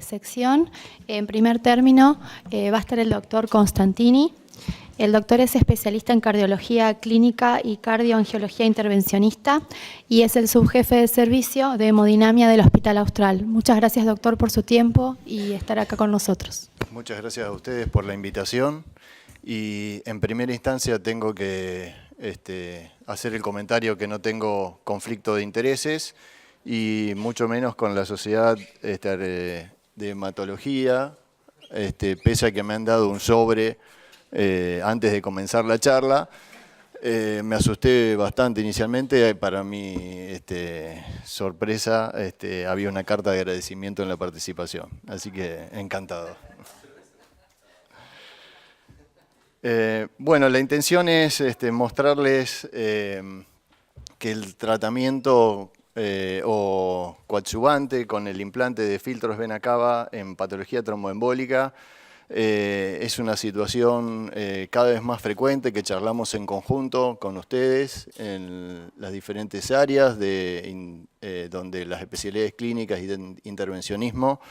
Sección. En primer término va a estar el doctor Constantini. El doctor es especialista en cardiología clínica y cardioangiología intervencionista y es el subjefe de servicio de hemodinamia del Hospital Austral. Muchas gracias, doctor, por su tiempo y estar acá con nosotros. Muchas gracias a ustedes por la invitación y en primera instancia tengo que hacer el comentario que no tengo conflicto de intereses y mucho menos con la sociedad de hematología, pese a que me han dado un sobre antes de comenzar la charla. Me asusté bastante inicialmente, para mi sorpresa había una carta de agradecimiento en la participación, así que encantado. Bueno, la intención es mostrarles que el tratamiento o coadyuvante con el implante de filtros vena cava en patología tromboembólica es una situación cada vez más frecuente que charlamos en conjunto con ustedes en las diferentes áreas donde las especialidades clínicas y de intervencionismo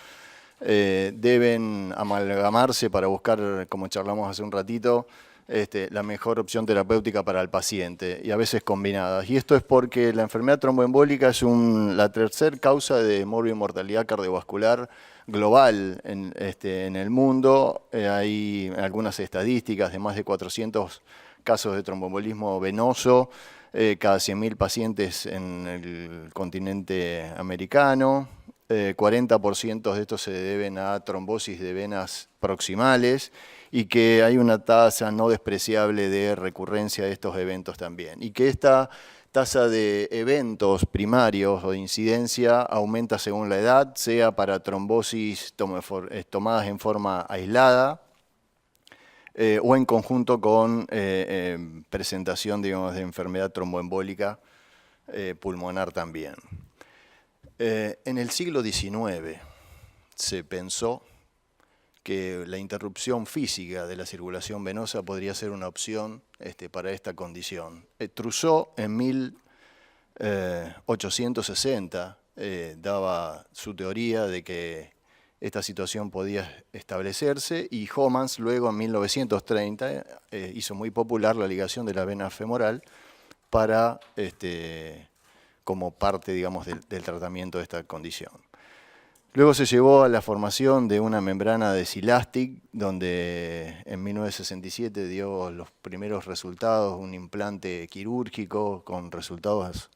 deben amalgamarse para buscar, como charlamos hace un ratito, la mejor opción terapéutica para el paciente y a veces combinadas. Y esto es porque la enfermedad tromboembólica es la tercera causa de mortalidad cardiovascular global en el mundo. Hay algunas estadísticas de más de 400 casos de tromboembolismo venoso cada 100.000 pacientes en el continente americano. 40% de estos se deben a trombosis de venas proximales y que hay una tasa no despreciable de recurrencia de estos eventos también. Y que esta tasa de eventos primarios o de incidencia aumenta según la edad, sea para trombosis tomadas en forma aislada o en conjunto con presentación, digamos, de enfermedad tromboembólica pulmonar también. En el siglo XIX se pensó que la interrupción física de la circulación venosa podría ser una opción para esta condición. Trousseau en 1860 daba su teoría de que esta situación podía establecerse y Homans luego en 1930 hizo muy popular la ligación de la vena femoral para como parte, digamos, del tratamiento de esta condición. Luego se llevó a la formación de una membrana de Silastic, donde en 1967 dio los primeros resultados, un implante quirúrgico con resultados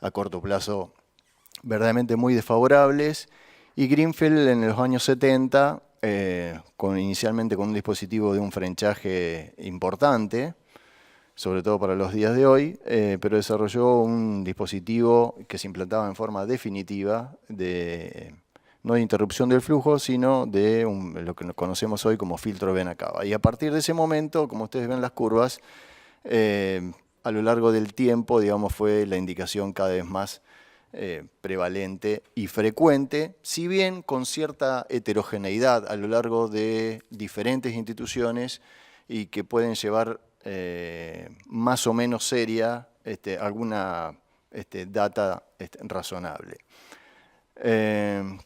a corto plazo verdaderamente muy desfavorables, y Greenfield en los años 70, inicialmente con un dispositivo de un frenchaje importante, sobre todo para los días de hoy, pero desarrolló un dispositivo que se implantaba en forma definitiva, no de interrupción del flujo, sino de lo que conocemos hoy como filtro vena cava. Y a partir de ese momento, como ustedes ven las curvas, a lo largo del tiempo, digamos, fue la indicación cada vez más prevalente y frecuente, si bien con cierta heterogeneidad a lo largo de diferentes instituciones y que pueden llevar más o menos seria alguna data razonable.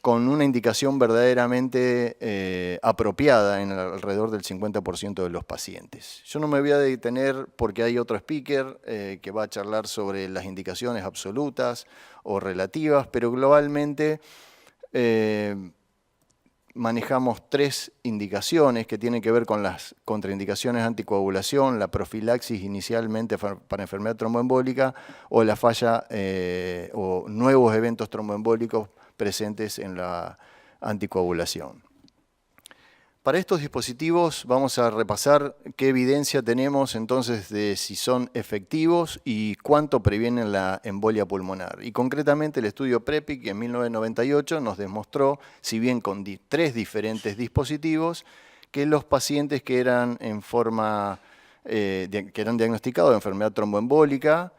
Con una indicación verdaderamente apropiada en alrededor del 50% de los pacientes. Yo no me voy a detener porque hay otro speaker que va a charlar sobre las indicaciones absolutas o relativas, pero globalmente manejamos 3 indicaciones que tienen que ver con las contraindicaciones anticoagulación, la profilaxis inicialmente para enfermedad tromboembólica o la falla o nuevos eventos tromboembólicos presentes en la anticoagulación. Para estos dispositivos vamos a repasar qué evidencia tenemos entonces de si son efectivos y cuánto previenen la embolia pulmonar. Y concretamente el estudio PREPIC en 1998 nos demostró, si bien con 3 diferentes dispositivos, que los pacientes que eran diagnosticados de enfermedad tromboembólica,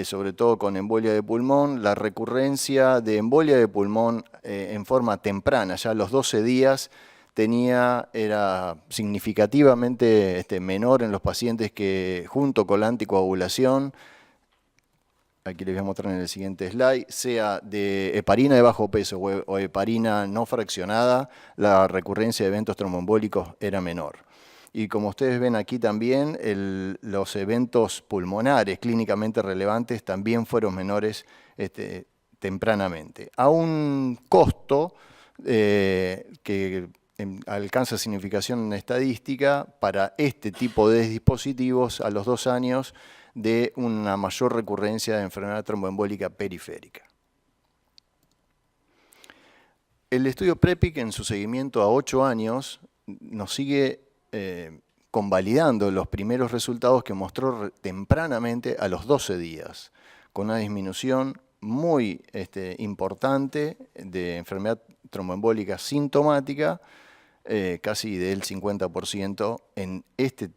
sobre todo con embolia de pulmón, la recurrencia de embolia de pulmón en forma temprana, ya a los 12 días, era significativamente menor en los pacientes que junto con la anticoagulación aquí les voy a mostrar en el siguiente slide, sea de heparina de bajo peso o heparina no fraccionada, la recurrencia de eventos tromboembólicos era menor. Y como ustedes ven aquí también, los eventos pulmonares clínicamente relevantes también fueron menores tempranamente, a un costo que alcanza significación estadística para este tipo de dispositivos a los 2 años de una mayor recurrencia de enfermedad tromboembólica periférica. El estudio PREPIC en su seguimiento a 8 años nos sigue convalidando los primeros resultados que mostró tempranamente a los 12 días, con una disminución muy importante de enfermedad tromboembólica sintomática, casi del 50% en este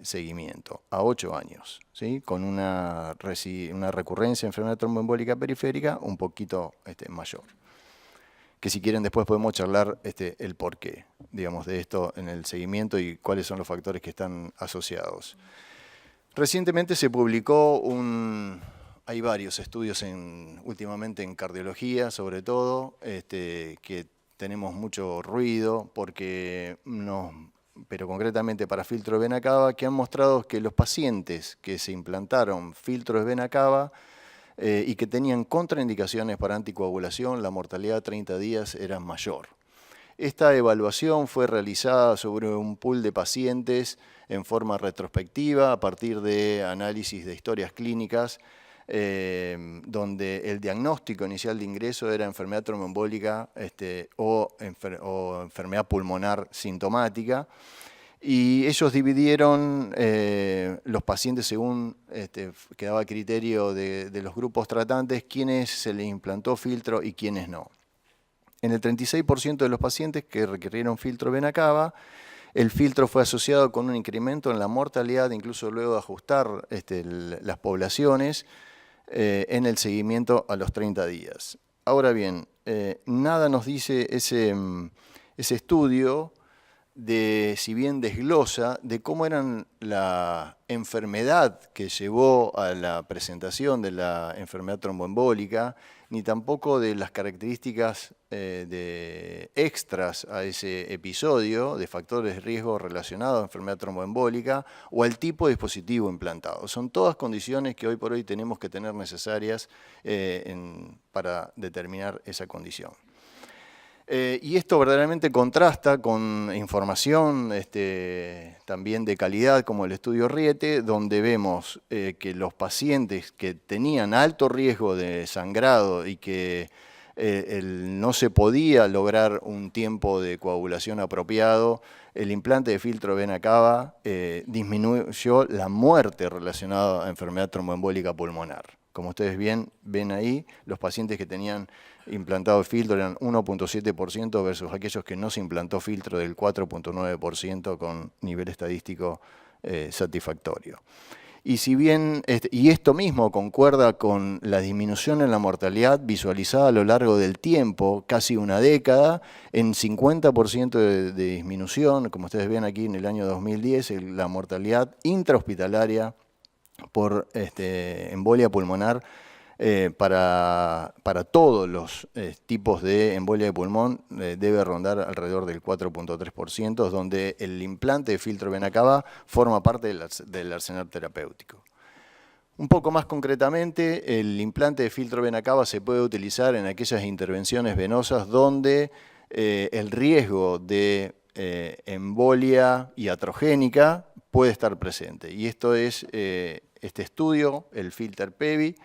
seguimiento, a 8 años, ¿sí? Con una recurrencia de enfermedad tromboembólica periférica un poquito mayor. Que si quieren después podemos charlar el porqué, digamos, de esto en el seguimiento y cuáles son los factores que están asociados. Recientemente se publicó hay varios estudios últimamente en cardiología, sobre todo, que tenemos mucho ruido, pero concretamente para filtro de vena cava, que han mostrado que los pacientes que se implantaron filtros de vena cava y que tenían contraindicaciones para anticoagulación, la mortalidad a 30 días era mayor. Esta evaluación fue realizada sobre un pool de pacientes en forma retrospectiva a partir de análisis de historias clínicas, donde el diagnóstico inicial de ingreso era enfermedad tromboembólica o enfermedad pulmonar sintomática. Y ellos dividieron los pacientes según quedaba a criterio de los grupos tratantes, quiénes se les implantó filtro y quiénes no. En el 36% de los pacientes que requirieron filtro vena cava, el filtro fue asociado con un incremento en la mortalidad, incluso luego de ajustar las poblaciones en el seguimiento a los 30 días. Ahora bien, nada nos dice ese estudio, si bien desglosa, de cómo eran la enfermedad que llevó a la presentación de la enfermedad tromboembólica, ni tampoco de las características de extras a ese episodio, de factores de riesgo relacionados a enfermedad tromboembólica o al tipo de dispositivo implantado. Son todas condiciones que hoy por hoy tenemos que tener necesarias para determinar esa condición. Y esto verdaderamente contrasta con información también de calidad como el estudio Riete, donde vemos que los pacientes que tenían alto riesgo de sangrado y que no se podía lograr un tiempo de coagulación apropiado, el implante de filtro vena cava disminuyó la muerte relacionada a enfermedad tromboembólica pulmonar. Como ustedes bien ven ahí, los pacientes que tenían implantado filtro eran 1.7% versus aquellos que no se implantó filtro del 4.9% con nivel estadístico satisfactorio. Y si bien, y esto mismo concuerda con la disminución en la mortalidad visualizada a lo largo del tiempo, casi una década, en 50% de disminución, como ustedes ven aquí en el año 2010, la mortalidad intrahospitalaria por embolia pulmonar para todos los tipos de embolia de pulmón debe rondar alrededor del 4.3%, donde el implante de filtro vena cava forma parte del arsenal terapéutico. Un poco más concretamente, el implante de filtro vena cava se puede utilizar en aquellas intervenciones venosas donde el riesgo de embolia iatrogénica puede estar presente. Y esto es este estudio, el Filter PEVI,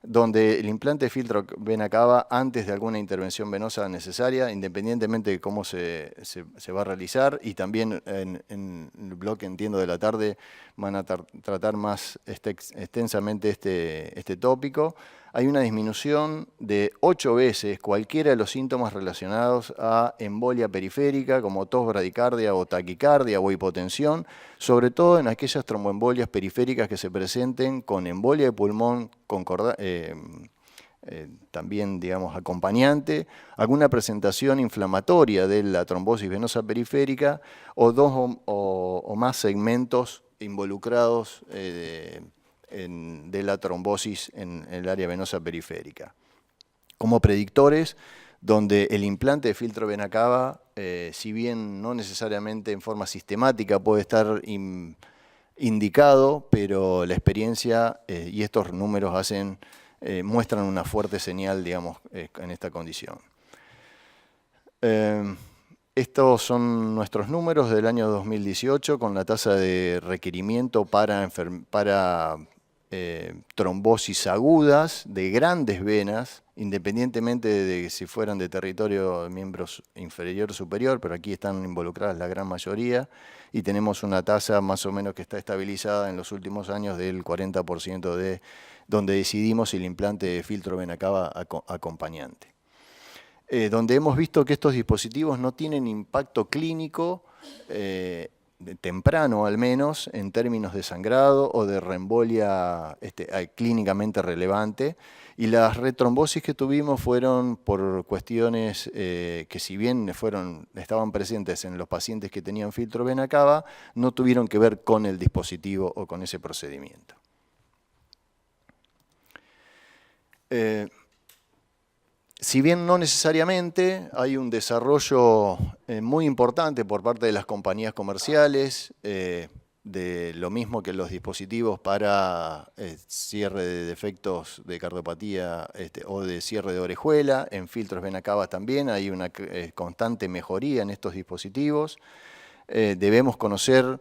donde el implante de filtro vena cava antes de alguna intervención venosa necesaria, independientemente de cómo se va a realizar, y también en el bloque, entiendo, de la tarde van a tratar más extensamente este tópico. Hay una disminución de 8 veces cualquiera de los síntomas relacionados a embolia periférica, como tos, bradicardia o taquicardia o hipotensión, sobre todo en aquellas tromboembolias periféricas que se presenten con embolia de pulmón, también, digamos, acompañante, alguna presentación inflamatoria de la trombosis venosa periférica o 2 o más segmentos involucrados de la trombosis en el área venosa periférica. Como predictores, donde el implante de filtro vena cava, si bien no necesariamente en forma sistemática puede estar indicado, pero la experiencia y estos números muestran una fuerte señal, digamos, en esta condición. Estos son nuestros números del año 2018 con la tasa de requerimiento para trombosis agudas de grandes venas, independientemente de si fueran de territorio de miembros inferior o superior, pero aquí están involucradas la gran mayoría, y tenemos una tasa más o menos que está estabilizada en los últimos años del 40% de donde decidimos el implante de filtro vena cava acompañante. Donde hemos visto que estos dispositivos no tienen impacto clínico temprano al menos, en términos de sangrado o de reembolia clínicamente relevante. Y las retrombosis que tuvimos fueron por cuestiones que si bien estaban presentes en los pacientes que tenían filtro vena cava, no tuvieron que ver con el dispositivo o con ese procedimiento. Si bien no necesariamente, hay un desarrollo muy importante por parte de las compañías comerciales, de lo mismo que los dispositivos para cierre de defectos de cardiopatía o de cierre de orejuela. En filtros vena cava también hay una constante mejoría en estos dispositivos. Debemos conocer,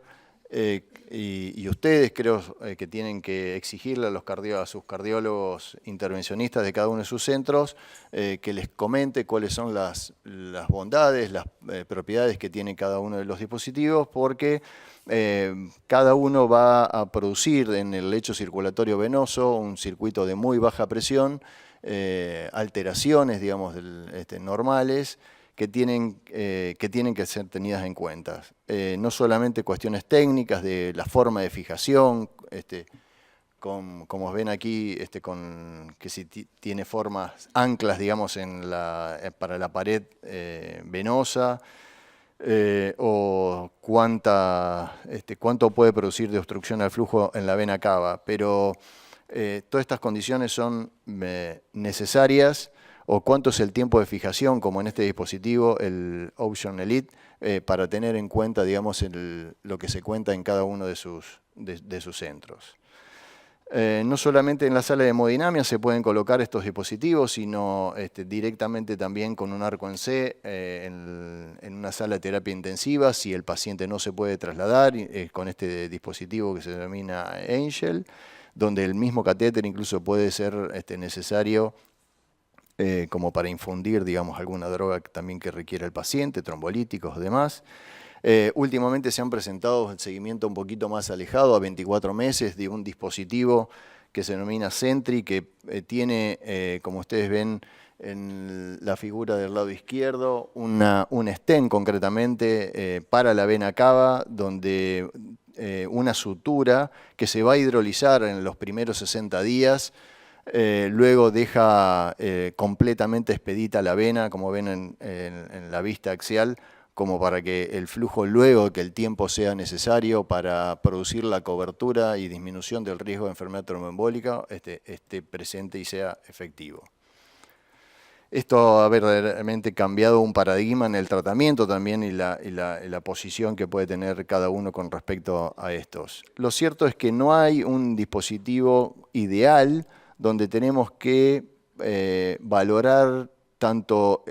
y ustedes creo que tienen que exigirle a sus cardiólogos intervencionistas de cada uno de sus centros que les comente cuáles son las bondades, las propiedades que tiene cada uno de los dispositivos, porque cada uno va a producir en el lecho circulatorio venoso un circuito de muy baja presión, alteraciones, digamos, normales, que tienen que ser tenidas en cuenta. No solamente cuestiones técnicas de la forma de fijación, como ven aquí, que si tiene formas anclas, digamos, para la pared venosa, o cuánto puede producir de obstrucción al flujo en la vena cava. Pero todas estas condiciones son necesarias, o cuánto es el tiempo de fijación, como en este dispositivo, el Option Elite, para tener en cuenta, digamos, lo que se cuenta en cada uno de sus centros. No solamente en la sala de hemodinamia se pueden colocar estos dispositivos, sino directamente también con un arco en C en una sala de terapia intensiva, si el paciente no se puede trasladar, con este dispositivo que se denomina Angel, donde el mismo catéter incluso puede ser necesario como para infundir, digamos, alguna droga también que requiera el paciente, trombolíticos o demás. Últimamente se han presentado el seguimiento un poquito más alejado, a 24 meses, de un dispositivo que se denomina Sentry, que tiene, como ustedes ven en la figura del lado izquierdo, un stent concretamente para la vena cava, donde una sutura que se va a hidrolizar en los primeros 60 días, luego deja completamente expedita la vena, como ven en la vista axial, como para que el flujo, luego que el tiempo sea necesario para producir la cobertura y disminución del riesgo de enfermedad tromboembólica, esté presente y sea efectivo. Esto ha verdaderamente cambiado un paradigma en el tratamiento también y la posición que puede tener cada uno con respecto a estos. Lo cierto es que no hay un dispositivo ideal donde tenemos que valorar tanto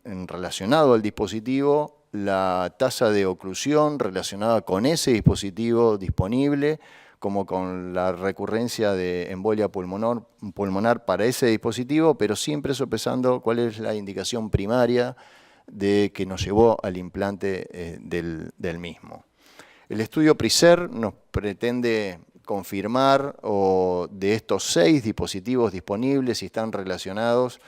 relacionado al dispositivo la tasa de oclusión relacionada con ese dispositivo disponible, como con la recurrencia de embolia pulmonar para ese dispositivo, pero siempre sopesando cuál es la indicación primaria que nos llevó al implante del mismo. El estudio PRESERVE nos pretende confirmar de estos 6 dispositivos disponibles, si están relacionados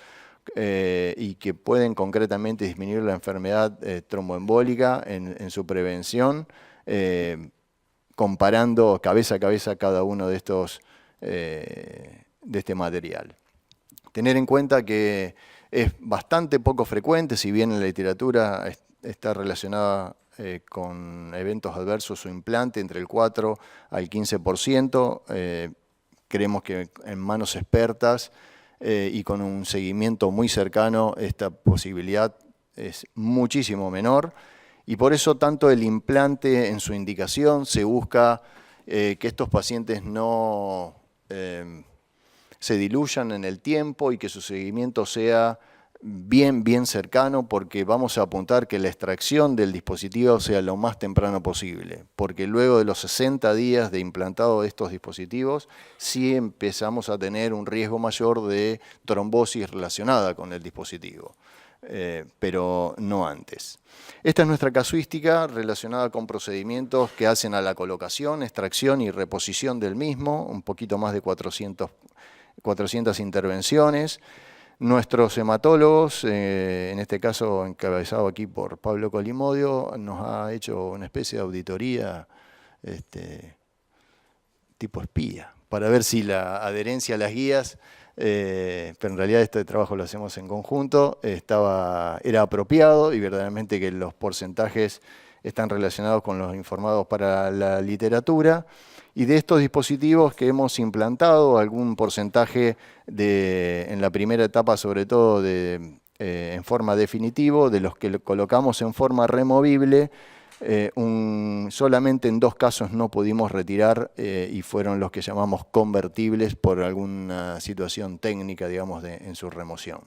y que pueden concretamente disminuir la enfermedad tromboembólica en su prevención, comparando cabeza a cabeza cada uno de este material. Tener en cuenta que es bastante poco frecuente, si bien en la literatura está relacionada con eventos adversos o implante entre el 4 al 15%, creemos que en manos expertas y con un seguimiento muy cercano esta posibilidad es muchísimo menor. Y por eso tanto el implante en su indicación se busca que estos pacientes no se diluyan en el tiempo y que su seguimiento sea bien cercano, porque vamos a apuntar que la extracción del dispositivo sea lo más temprano posible, porque luego de los 60 días de implantado de estos dispositivos sí empezamos a tener un riesgo mayor de trombosis relacionada con el dispositivo. Pero no antes. Esta es nuestra casuística relacionada con procedimientos que hacen a la colocación, extracción y reposición del mismo, un poquito más de 400 intervenciones. Nuestros hematólogos, en este caso encabezado aquí por Pablo Colimodio, nos ha hecho una especie de auditoría tipo espía, para ver si la adherencia a las guías, pero en realidad este trabajo lo hacemos en conjunto, era apropiado y verdaderamente que los porcentajes están relacionados con los informados para la literatura. Y de estos dispositivos que hemos implantado, algún porcentaje en la primera etapa, sobre todo en forma definitivo, de los que colocamos en forma removible, solamente en 2 casos no pudimos retirar y fueron los que llamamos convertibles por alguna situación técnica, digamos, en su remoción.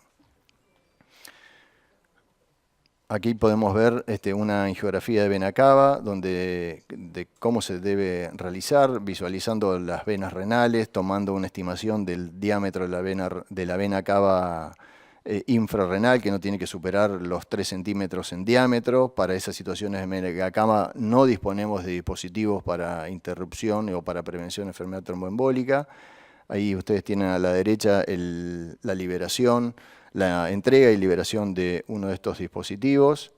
Aquí podemos ver una angiografía de vena cava, de cómo se debe realizar, visualizando las venas renales, tomando una estimación del diámetro de la vena cava infrarrenal, que no tiene que superar los 3 centímetros en diámetro. Para esas situaciones de vena cava no disponemos de dispositivos para interrupción o para prevención de enfermedad tromboembólica. Ahí ustedes tienen a la derecha la liberación, la entrega y liberación de uno de estos dispositivos,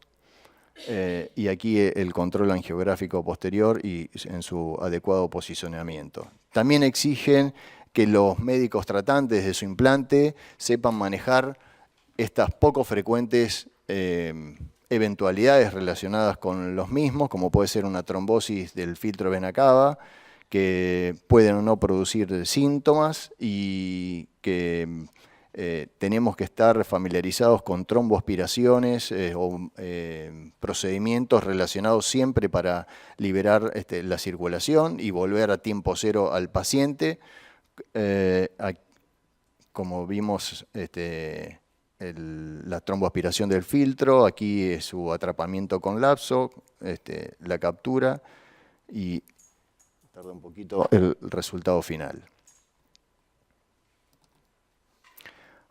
y aquí el control angiográfico posterior y en su adecuado posicionamiento. También exigen que los médicos tratantes de su implante sepan manejar estas poco frecuentes eventualidades relacionadas con los mismos, como puede ser una trombosis del filtro vena cava, que pueden o no producir síntomas y que tenemos que estar familiarizados con tromboaspiraciones o procedimientos relacionados siempre para liberar la circulación y volver a tiempo cero al paciente. Como vimos, la tromboaspiración del filtro, aquí es su atrapamiento con lapso, la captura y tarda un poquito el resultado final.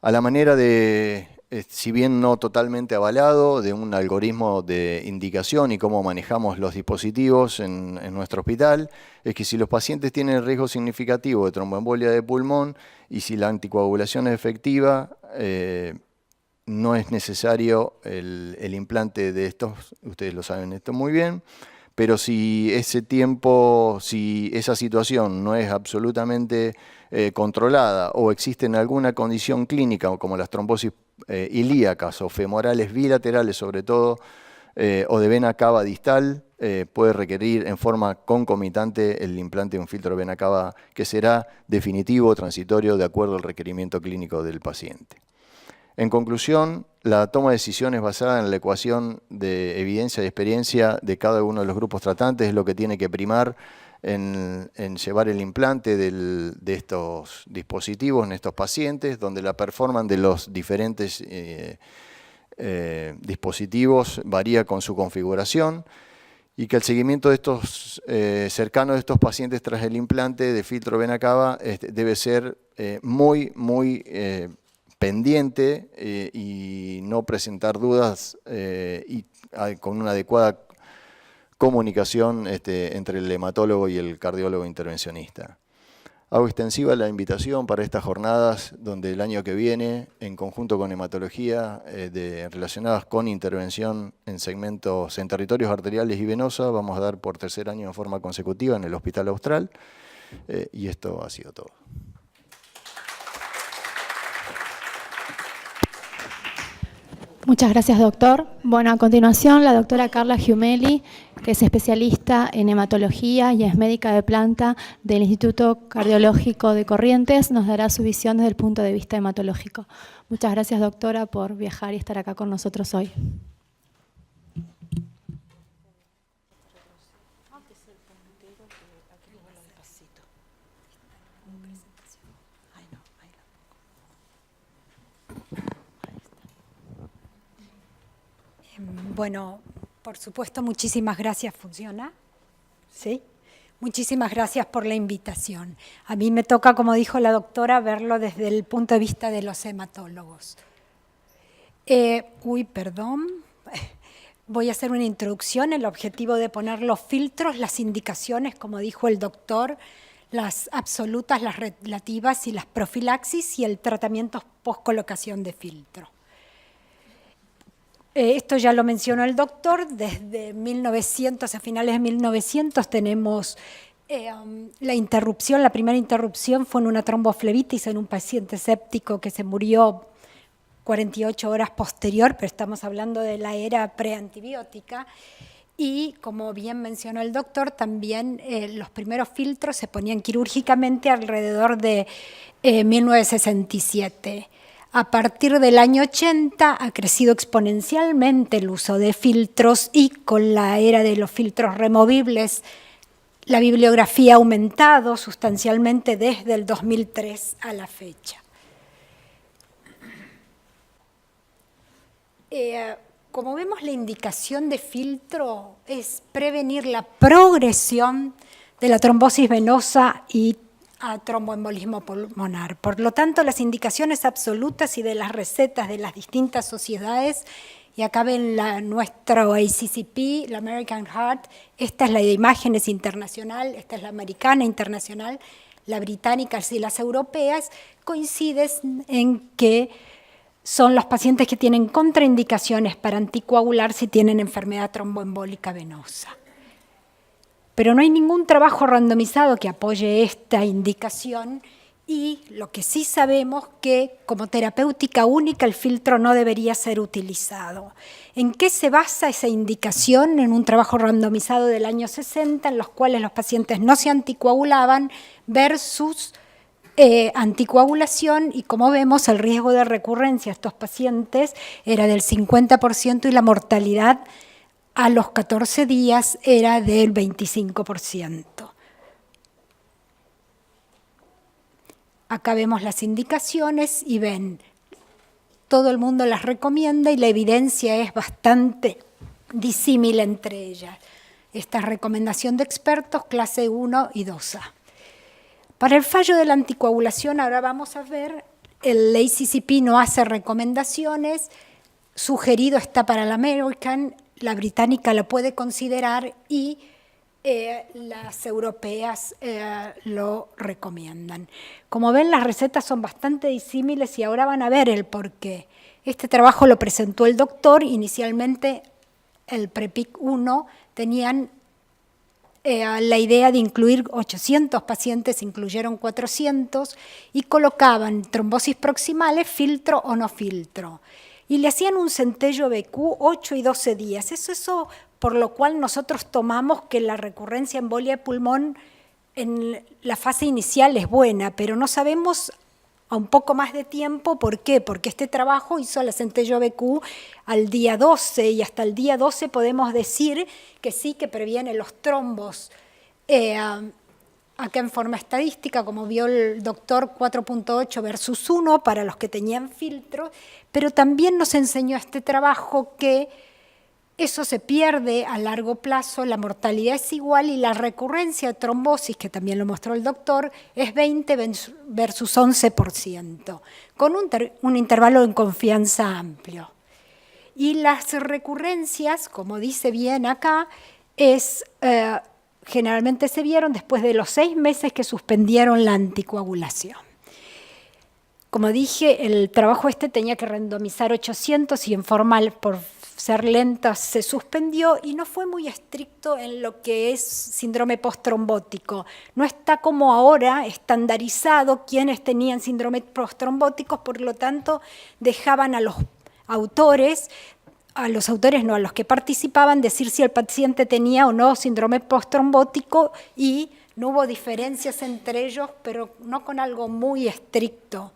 A la manera de, si bien no totalmente avalado, de un algoritmo de indicación y cómo manejamos los dispositivos en nuestro hospital, es que si los pacientes tienen riesgo significativo de tromboembolia de pulmón y si la anticoagulación es efectiva, no es necesario el implante de estos, ustedes lo saben esto muy bien, pero si si esa situación no es absolutamente controlada o existe en alguna condición clínica, como las trombosis ilíacas o femorales bilaterales sobre todo, o de vena cava distal, puede requerir en forma concomitante el implante de un filtro de vena cava que será definitivo o transitorio de acuerdo al requerimiento clínico del paciente. En conclusión, la toma de decisiones basada en la ecuación de evidencia y experiencia de cada uno de los grupos tratantes es lo que tiene que primar en llevar el implante de estos dispositivos en estos pacientes, donde la performance de los diferentes dispositivos varía con su configuración y que el seguimiento de estos cercano de estos pacientes tras el implante de filtro vena cava debe ser muy pendiente y no presentar dudas y con una adecuada comunicación entre el hematólogo y el cardiólogo intervencionista. Hago extensiva la invitación para estas jornadas donde el año que viene, en conjunto con hematología relacionadas con intervención en segmentos en territorios arteriales y venosa, vamos a dar por 3er año en forma consecutiva en el Hospital Austral, y esto ha sido todo. Muchas gracias, doctor. Bueno, a continuación, la doctora Carla Giumelli, que es especialista en hematología y es médica de planta del Instituto Cardiológico de Corrientes, nos dará su visión desde el punto de vista hematológico. Muchas gracias, doctora, por viajar y estar acá con nosotros hoy. Bueno, por supuesto, muchísimas gracias. ¿Funciona? ¿Sí? Muchísimas gracias por la invitación. A mí me toca, como dijo la doctora, verlo desde el punto de vista de los hematólogos. Perdón. Voy a hacer una introducción. El objetivo de poner los filtros, las indicaciones, como dijo el doctor, las absolutas, las relativas y las profilaxis y el tratamiento post-colocación de filtro. Esto ya lo mencionó el doctor, desde 1900, a finales de 1900 tenemos la interrupción, la primera interrupción fue en una tromboflebitis en un paciente séptico que se murió 48 horas posterior, pero estamos hablando de la era preantibiótica. Y como bien mencionó el doctor, también los primeros filtros se ponían quirúrgicamente alrededor de 1967. A partir del año 80 ha crecido exponencialmente el uso de filtros y con la era de los filtros removibles, la bibliografía ha aumentado sustancialmente desde el 2003 a la fecha. Como vemos, la indicación de filtro es prevenir la progresión de la trombosis venosa y a tromboembolismo pulmonar. Por lo tanto, las indicaciones absolutas y de las recetas de las distintas sociedades, y acá ven nuestro ACCP, la American Heart, esta es la de imágenes internacional, esta es la americana internacional, la británica y las europeas, coinciden en que son los pacientes que tienen contraindicaciones para anticoagular si tienen enfermedad tromboembólica venosa. Pero no hay ningún trabajo randomizado que apoye esta indicación y lo que sí sabemos que como terapéutica única el filtro no debería ser utilizado. ¿En qué se basa esa indicación? En un trabajo randomizado del año 60 en los cuales los pacientes no se anticoagulaban versus anticoagulación y como vemos el riesgo de recurrencia de estos pacientes era del 50% y la mortalidad a los 14 días era del 25%. Acá vemos las indicaciones y ven, todo el mundo las recomienda y la evidencia es bastante disímil entre ellas. Esta es recomendación de expertos, clase 1 y 2A. Para el fallo de la anticoagulación, ahora vamos a ver, el ACCP no hace recomendaciones, sugerido está para la American, la británica la puede considerar y las europeas lo recomiendan. Como ven, las recetas son bastante disímiles y ahora van a ver el porqué. Este trabajo lo presentó el doctor, inicialmente el PREPIC 1 tenían la idea de incluir 800 pacientes, incluyeron 400 y colocaban trombosis proximales, filtro o no filtro. Y le hacían un centello BQ 8 y 12 días. Eso por lo cual nosotros tomamos que la recurrencia embolia de pulmón en la fase inicial es buena, pero no sabemos a un poco más de tiempo. ¿Por qué? Porque este trabajo hizo la centello BQ al día 12 y hasta el día 12 podemos decir que sí, que previene los trombos. Acá en forma estadística, como vio el doctor, 4.8 versus 1 para los que tenían filtro, pero también nos enseñó este trabajo que eso se pierde a largo plazo, la mortalidad es igual y la recurrencia de trombosis, que también lo mostró el doctor, es 20 versus 11%, con un intervalo de confianza amplio. Y las recurrencias, como dice bien acá, generalmente se vieron después de los 6 meses que suspendieron la anticoagulación. Como dije, el trabajo tenía que randomizar 800 y en forma, por ser lenta, se suspendió y no fue muy estricto en lo que es síndrome postrombótico. No está como ahora estandarizado quienes tenían síndrome posttrombóticos, por lo tanto dejaban a autores, a los que participaban, decir si el paciente tenía o no síndrome postrombótico, y no hubo diferencias entre ellos, pero no con algo muy estricto.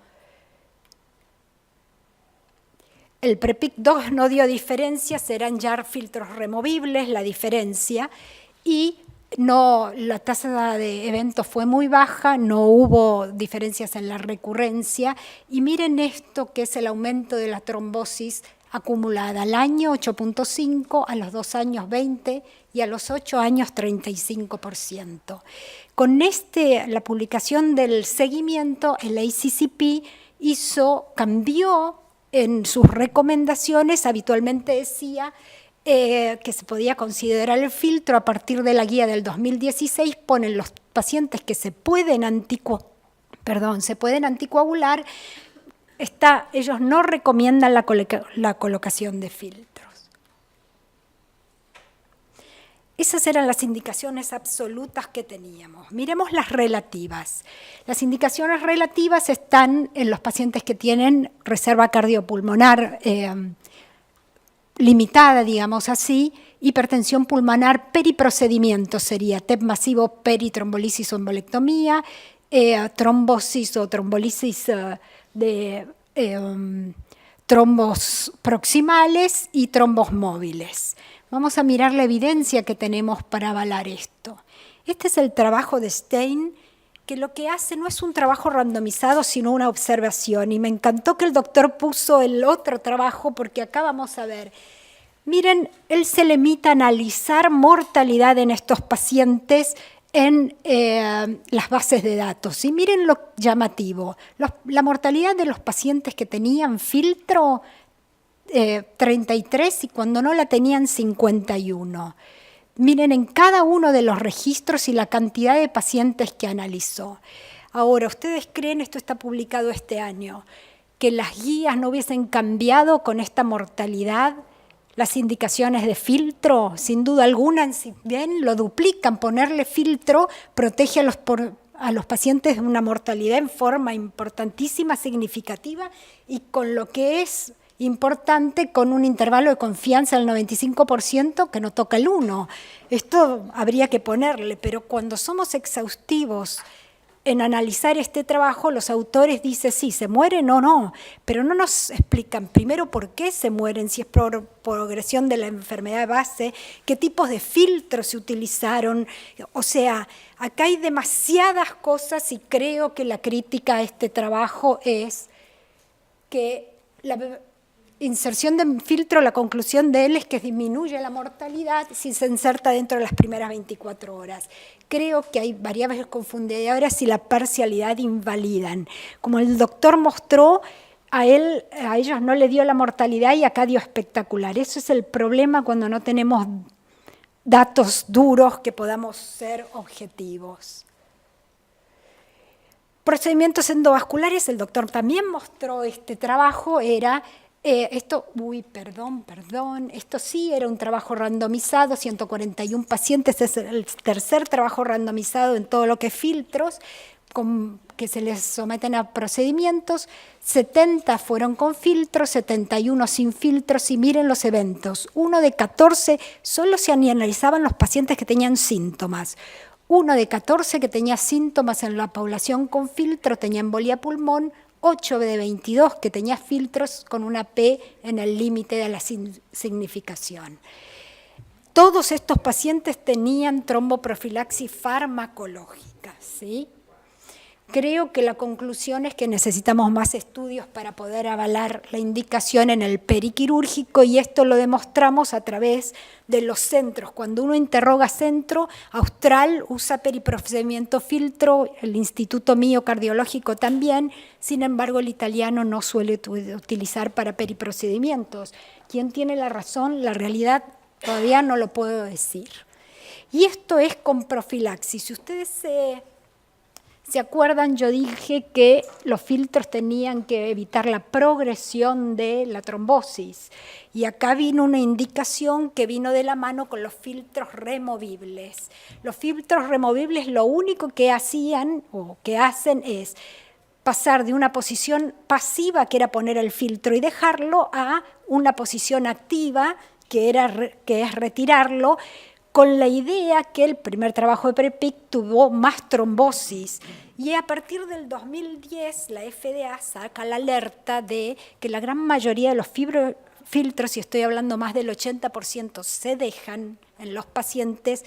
El PREPIC 2 no dio diferencias, eran ya filtros removibles la diferencia, y no, la tasa de eventos fue muy baja, no hubo diferencias en la recurrencia, y miren esto que es el aumento de la trombosis acumulada, al año 8.5, a los 2 años 20 y a los 8 años 35%. Con la publicación del seguimiento, el ACCP cambió en sus recomendaciones, habitualmente decía que se podía considerar el filtro a partir de la guía del 2016, ponen los pacientes que se pueden anticoagular, ellos no recomiendan la colocación de filtros. Esas eran las indicaciones absolutas que teníamos. Miremos las relativas. Las indicaciones relativas están en los pacientes que tienen reserva cardiopulmonar limitada, digamos así, hipertensión pulmonar periprocedimiento sería TEP masivo, peritrombolisis o embolectomía, trombosis o trombolisis de trombos proximales y trombos móviles. Vamos a mirar la evidencia que tenemos para avalar esto. Este es el trabajo de Stein, que lo que hace no es un trabajo randomizado, sino una observación. Y me encantó que el doctor puso el otro trabajo, porque acá vamos a ver. Miren, él se limita a analizar mortalidad en estos pacientes en las bases de datos. Y miren lo llamativo. La mortalidad de los pacientes que tenían filtro, 33, y cuando no la tenían, 51. Miren en cada uno de los registros y la cantidad de pacientes que analizó. Ahora, ¿ustedes creen, esto está publicado este año, que las guías no hubiesen cambiado con esta mortalidad las indicaciones de filtro? Sin duda alguna, si bien lo duplican, ponerle filtro protege a los pacientes de una mortalidad en forma importantísima, significativa, y con lo que es importante, con un intervalo de confianza del 95% que no toca el 1. Esto habría que ponerle, pero cuando somos exhaustivos en analizar este trabajo, los autores dicen sí, se mueren o no, pero no nos explican primero por qué se mueren, si es por progresión de la enfermedad base, qué tipos de filtros se utilizaron. O sea, acá hay demasiadas cosas, y creo que la crítica a este trabajo es que la inserción de filtro, la conclusión de él es que disminuye la mortalidad si se inserta dentro de las primeras 24 horas. Creo que hay variables confundidoras y la parcialidad invalidan. Como el doctor mostró, a ellos no le dio la mortalidad y acá dio espectacular. Eso es el problema cuando no tenemos datos duros que podamos ser objetivos. Procedimientos endovasculares, el doctor también mostró este trabajo, esto sí era un trabajo randomizado, 141 pacientes, es el tercer trabajo randomizado en todo lo que es filtros, que se les someten a procedimientos, 70 fueron con filtros, 71 sin filtros, y miren los eventos, 1 de 14 solo se analizaban los pacientes que tenían síntomas. 1 de 14 que tenía síntomas en la población con filtro tenía embolia pulmón, 8 de 22 que tenía filtros con una P en el límite de la significación. Todos estos pacientes tenían tromboprofilaxis farmacológica, ¿sí? Creo que la conclusión es que necesitamos más estudios para poder avalar la indicación en el periquirúrgico, y esto lo demostramos a través de los centros. Cuando uno interroga centro, Austral usa periprocedimiento filtro, el Instituto Mío Cardiológico también, sin embargo el italiano no suele utilizar para periprocedimientos. ¿Quién tiene la razón? La realidad todavía no lo puedo decir. Y esto es con profilaxis. Si ustedes ¿se acuerdan? Yo dije que los filtros tenían que evitar la progresión de la trombosis. Y acá vino una indicación que vino de la mano con los filtros removibles. Los filtros removibles lo único que hacían o que hacen es pasar de una posición pasiva, que era poner el filtro y dejarlo, a una posición activa, que es retirarlo, con la idea que el primer trabajo de Preppick tuvo más trombosis. Y a partir del 2010, la FDA saca la alerta de que la gran mayoría de los filtros, y estoy hablando más del 80%, se dejan en los pacientes,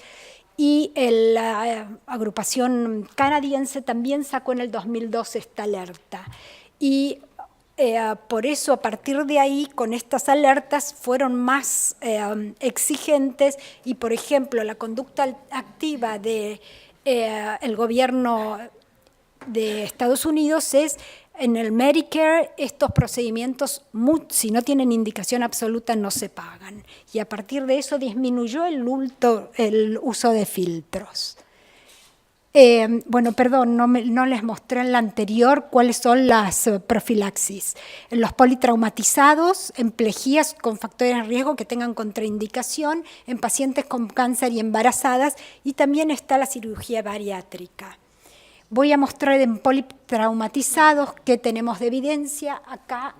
y la agrupación canadiense también sacó en el 2012 esta alerta. Y por eso, a partir de ahí, con estas alertas fueron más exigentes, y por ejemplo, la conducta activa del gobierno de Estados Unidos es, en el Medicare, estos procedimientos, si no tienen indicación absoluta, no se pagan. Y a partir de eso disminuyó el uso de filtros. Bueno, perdón, no les mostré en la anterior cuáles son las profilaxis. En los politraumatizados, en plejías con factores de riesgo que tengan contraindicación, en pacientes con cáncer y embarazadas, y también está la cirugía bariátrica. Voy a mostrar en politraumatizados qué tenemos de evidencia. Acá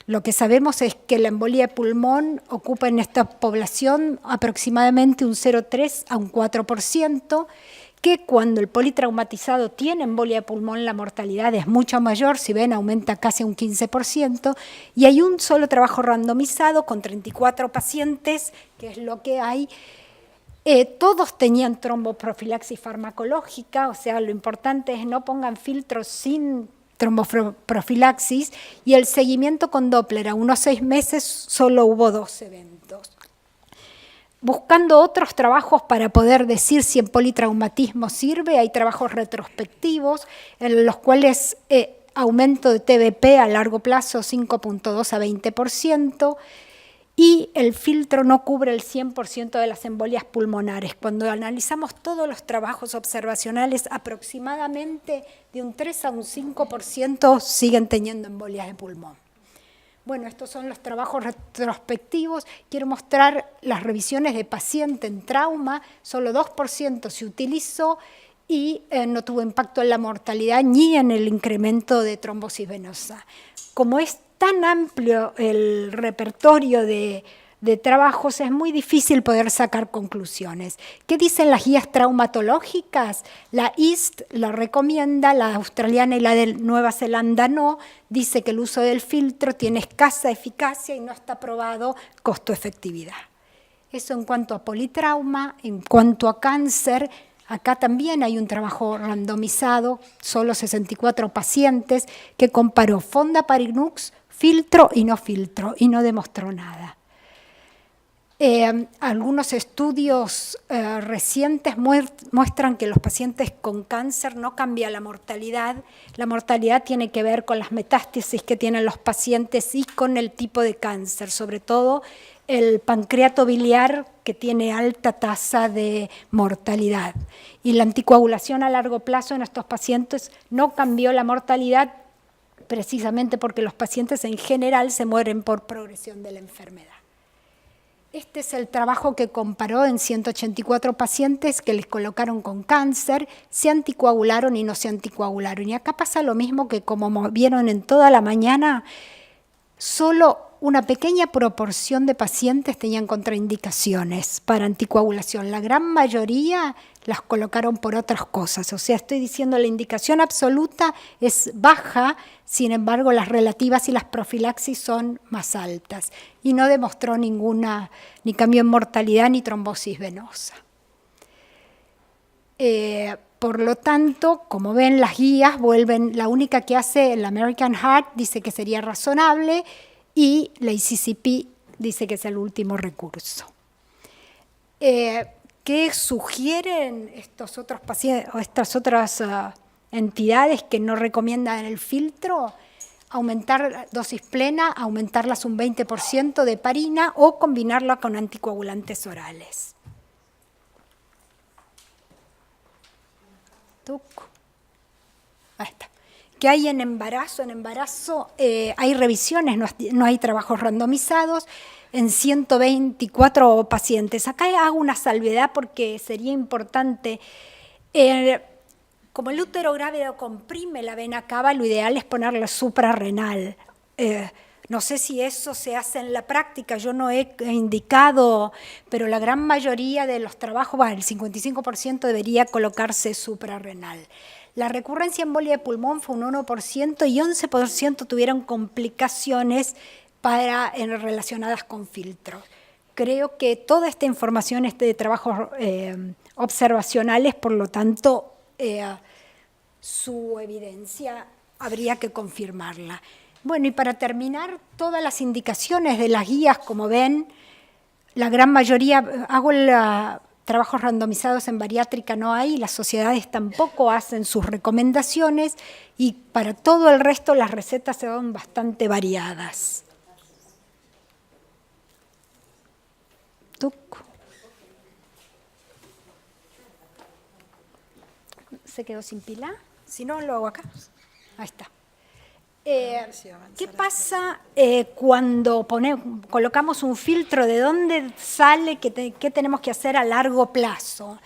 lo que sabemos es que la embolia de pulmón ocupa en esta población aproximadamente un 0,3 a un 4%, que cuando el politraumatizado tiene embolia de pulmón la mortalidad es mucho mayor, si ven aumenta casi un 15%, y hay un solo trabajo randomizado con 34 pacientes, que es lo que hay. Todos tenían tromboprofilaxis farmacológica, o sea, lo importante es no pongan filtros sin tromboprofilaxis, y el seguimiento con Doppler a unos 6 meses solo hubo 2 eventos. Buscando otros trabajos para poder decir si en politraumatismo sirve, hay trabajos retrospectivos en los cuales aumento de TBP a largo plazo 5.2 a 20%, y el filtro no cubre el 100% de las embolias pulmonares. Cuando analizamos todos los trabajos observacionales, aproximadamente de un 3 a un 5% siguen teniendo embolias de pulmón. Bueno, estos son los trabajos retrospectivos. Quiero mostrar las revisiones de paciente en trauma. Solo 2% se utilizó y no tuvo impacto en la mortalidad ni en el incremento de trombosis venosa. Como es tan amplio el repertorio de trabajos, es muy difícil poder sacar conclusiones. ¿Qué dicen las guías traumatológicas? La IST la recomienda, la australiana y la de Nueva Zelanda no. Dice que el uso del filtro tiene escasa eficacia y no está probado costo-efectividad. Eso en cuanto a politrauma. En cuanto a cáncer, acá también hay un trabajo randomizado, solo 64 pacientes, que comparó Fondaparinux, filtro y no demostró nada. Algunos estudios recientes muestran que los pacientes con cáncer no cambia la mortalidad. La mortalidad tiene que ver con las metástasis que tienen los pacientes y con el tipo de cáncer, sobre todo el pancreato biliar, que tiene alta tasa de mortalidad. Y la anticoagulación a largo plazo en estos pacientes no cambió la mortalidad, precisamente porque los pacientes en general se mueren por progresión de la enfermedad. Este es el trabajo que comparó en 184 pacientes que les colocaron con cáncer, se anticoagularon y no se anticoagularon. Y acá pasa lo mismo que como vieron en toda la mañana, solo una pequeña proporción de pacientes tenían contraindicaciones para anticoagulación. La gran mayoría las colocaron por otras cosas. O sea, estoy diciendo la indicación absoluta es baja, sin embargo las relativas y las profilaxis son más altas. Y no demostró ni cambio en mortalidad ni trombosis venosa. Por lo tanto, como ven, las guías vuelven, la única que hace el American Heart dice que sería razonable, y la ICCP dice que es el último recurso. ¿Qué sugieren estos otros pacientes o estas otras entidades que no recomiendan el filtro? Aumentar dosis plena, aumentarlas un 20% de heparina o combinarla con anticoagulantes orales. Ahí está. ¿Qué hay en embarazo? En embarazo hay revisiones, no hay trabajos randomizados en 124 pacientes. Acá hago una salvedad porque sería importante. como el útero grávido comprime la vena cava, lo ideal es ponerle suprarrenal. No sé si eso se hace en la práctica, yo no he indicado, pero la gran mayoría de los trabajos, bueno, el 55% debería colocarse suprarrenal. La recurrencia embolia de pulmón fue un 1% y 11% tuvieron complicaciones relacionadas con filtros. Creo que toda esta información es de trabajos observacionales, por lo tanto, su evidencia habría que confirmarla. Bueno, y para terminar, todas las indicaciones de las guías, como ven, la gran mayoría, trabajos randomizados en bariátrica no hay, las sociedades tampoco hacen sus recomendaciones y para todo el resto las recetas son bastante variadas. ¿Se quedó sin pila? Si no, lo hago acá. Ahí está. ¿Qué pasa cuando colocamos un filtro? ¿De dónde sale? ¿Qué tenemos que hacer a largo plazo?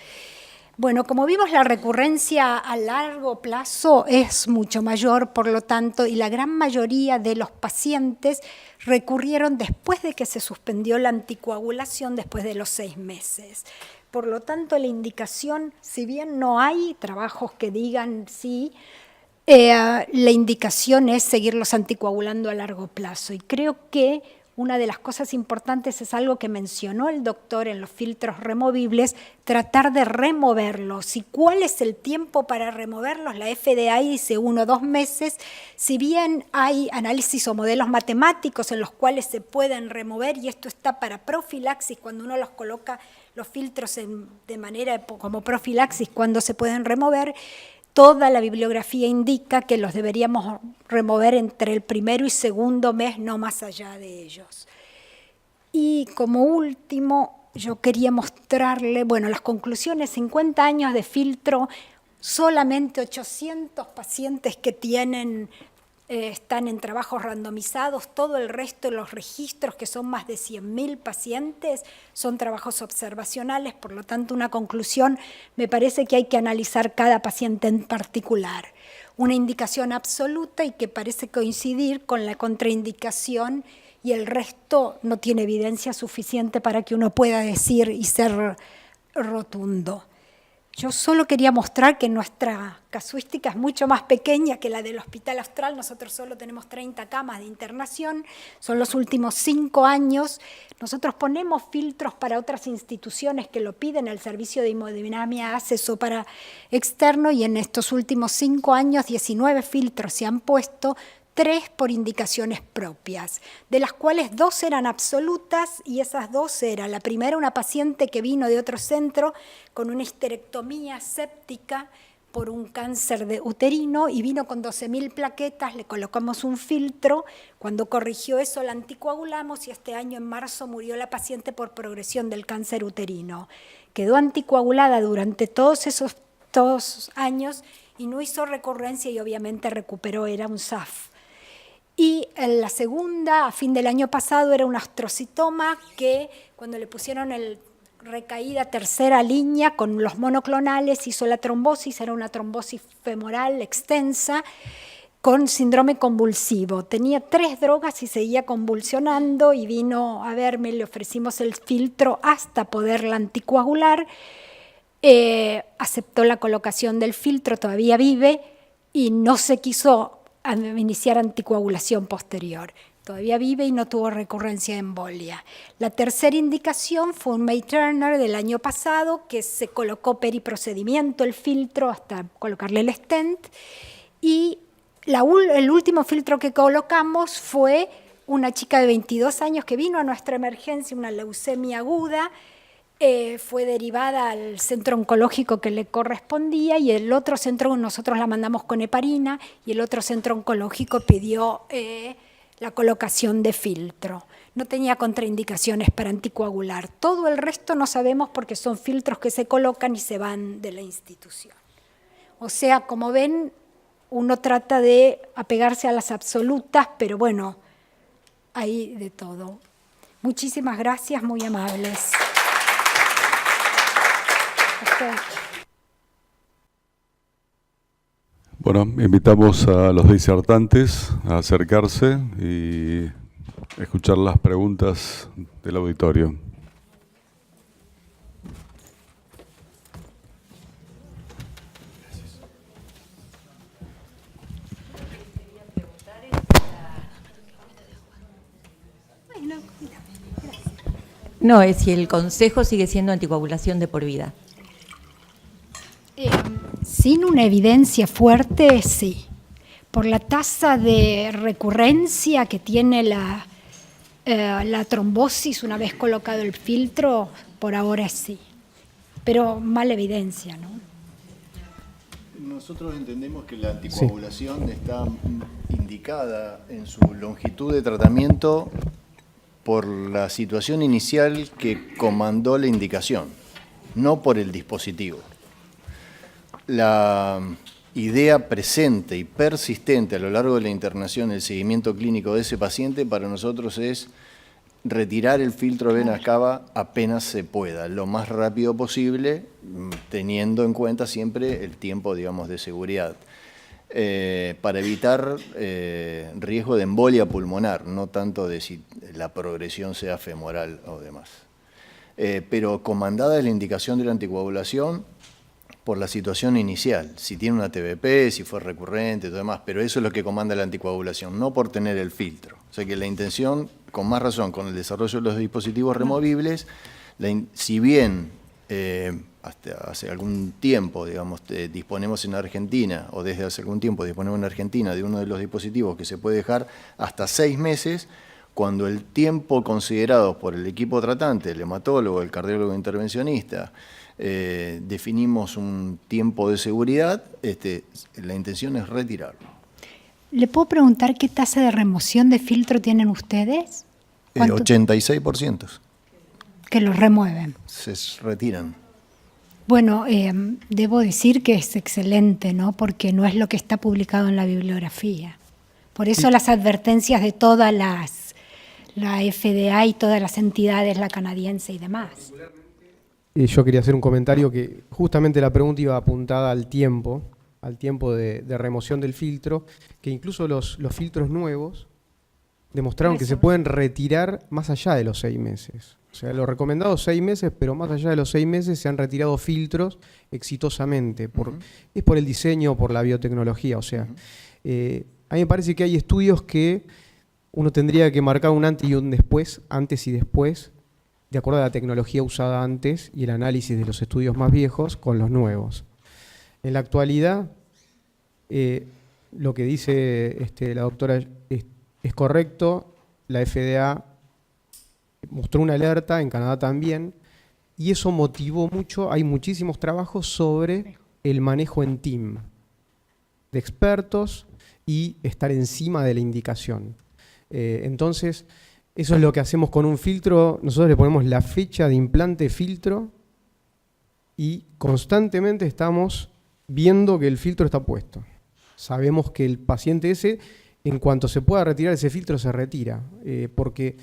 Bueno, como vimos, la recurrencia a largo plazo es mucho mayor, por lo tanto, y la gran mayoría de los pacientes recurrieron después de que se suspendió la anticoagulación, después de los 6 meses. Por lo tanto, la indicación, si bien no hay trabajos que digan sí, la indicación es seguirlos anticoagulando a largo plazo. Y creo que una de las cosas importantes es algo que mencionó el doctor en los filtros removibles, tratar de removerlos. ¿Y cuál es el tiempo para removerlos? La FDA dice 1 o 2 meses. Si bien hay análisis o modelos matemáticos en los cuales se pueden remover, y esto está para profilaxis, cuando uno los coloca los filtros de manera como profilaxis, cuando se pueden remover, toda la bibliografía indica que los deberíamos remover entre el 1º y 2º mes, no más allá de ellos. Y como último, yo quería mostrarle, bueno, las conclusiones, 50 años de filtro, solamente 800 pacientes que están en trabajos randomizados, todo el resto de los registros, que son más de 100.000 pacientes, son trabajos observacionales, por lo tanto una conclusión, me parece que hay que analizar cada paciente en particular. Una indicación absoluta y que parece coincidir con la contraindicación y el resto no tiene evidencia suficiente para que uno pueda decir y ser rotundo. Yo solo quería mostrar que nuestra casuística es mucho más pequeña que la del Hospital Austral. Nosotros solo tenemos 30 camas de internación, son los últimos 5 años. Nosotros ponemos filtros para otras instituciones que lo piden, el servicio de hemodinamia hace eso para externo, y en estos últimos 5 años 19 filtros se han puesto, 3 por indicaciones propias, de las cuales 2 eran absolutas, y esas 2 eran, la primera, una paciente que vino de otro centro con una histerectomía séptica por un cáncer uterino y vino con 12.000 plaquetas, le colocamos un filtro, cuando corrigió eso la anticoagulamos y este año en marzo murió la paciente por progresión del cáncer uterino. Quedó anticoagulada durante todos esos 2 años y no hizo recurrencia y obviamente recuperó, era un SAF. Y en la segunda, a fin del año pasado, era un astrocitoma que cuando le pusieron el recaída 3ª línea con los monoclonales hizo la trombosis, era una trombosis femoral extensa con síndrome convulsivo. Tenía 3 drogas y seguía convulsionando y vino a verme, le ofrecimos el filtro hasta poderla anticoagular. Aceptó la colocación del filtro, todavía vive y no se quiso iniciar anticoagulación posterior. Todavía vive y no tuvo recurrencia de embolia. La tercera indicación fue un May Turner del año pasado, que se colocó periprocedimiento el filtro hasta colocarle el stent. Y el último filtro que colocamos fue una chica de 22 años que vino a nuestra emergencia, una leucemia aguda, fue derivada al centro oncológico que le correspondía y el otro centro nosotros la mandamos con heparina y el otro centro oncológico pidió la colocación de filtro. No tenía contraindicaciones para anticoagular. Todo el resto no sabemos porque son filtros que se colocan y se van de la institución. O sea, como ven, uno trata de apegarse a las absolutas, pero bueno, hay de todo. Muchísimas gracias, muy amables. Okay. Bueno, invitamos a los disertantes a acercarse y escuchar las preguntas del auditorio. No, es si el consejo sigue siendo anticoagulación de por vida. Sin una evidencia fuerte, sí. Por la tasa de recurrencia que tiene la trombosis una vez colocado el filtro, por ahora sí. Pero mala evidencia, ¿no? Nosotros entendemos que la anticoagulación está indicada en su longitud de tratamiento por la situación inicial que comandó la indicación, no por el dispositivo. La idea presente y persistente a lo largo de la internación, el seguimiento clínico de ese paciente, para nosotros es retirar el filtro de vena cava apenas se pueda, lo más rápido posible, teniendo en cuenta siempre el tiempo, digamos, de seguridad, para evitar riesgo de embolia pulmonar, no tanto de si la progresión sea femoral o demás. Pero comandada es la indicación de la anticoagulación por la situación inicial, si tiene una TBP, si fue recurrente y todo demás, pero eso es lo que comanda la anticoagulación, no por tener el filtro. O sea que la intención, con más razón, con el desarrollo de los dispositivos removibles, si bien hasta hace algún tiempo, digamos, disponemos en Argentina, o desde hace algún tiempo disponemos en Argentina de uno de los dispositivos que se puede dejar hasta 6 meses, cuando el tiempo considerado por el equipo tratante, el hematólogo, el cardiólogo intervencionista, definimos un tiempo de seguridad, la intención es retirarlo. ¿Le puedo preguntar qué tasa de remoción de filtro tienen ustedes? 86%. Que los remueven. Se retiran. Bueno, debo decir que es excelente, ¿no? Porque no es lo que está publicado en la bibliografía. Por eso las advertencias de todas la FDA y todas las entidades, la canadiense y demás. Yo quería hacer un comentario que justamente la pregunta iba apuntada al tiempo de remoción del filtro, que incluso los filtros nuevos demostraron que se pueden retirar más allá de los 6 meses. O sea, lo recomendado 6 meses, pero más allá de los 6 meses se han retirado filtros exitosamente. Es por el diseño, por la biotecnología. O sea, a mí me parece que hay estudios que uno tendría que marcar un antes y un después, antes y después, de acuerdo a la tecnología usada antes y el análisis de los estudios más viejos con los nuevos. En la actualidad, lo que dice la doctora es correcto. La FDA mostró una alerta, en Canadá también, y eso motivó mucho. Hay muchísimos trabajos sobre el manejo en team de expertos y estar encima de la indicación. Entonces, eso es lo que hacemos con un filtro. Nosotros le ponemos la fecha de implante filtro y constantemente estamos viendo que el filtro está puesto. Sabemos que el paciente ese, en cuanto se pueda retirar ese filtro, se retira. Porque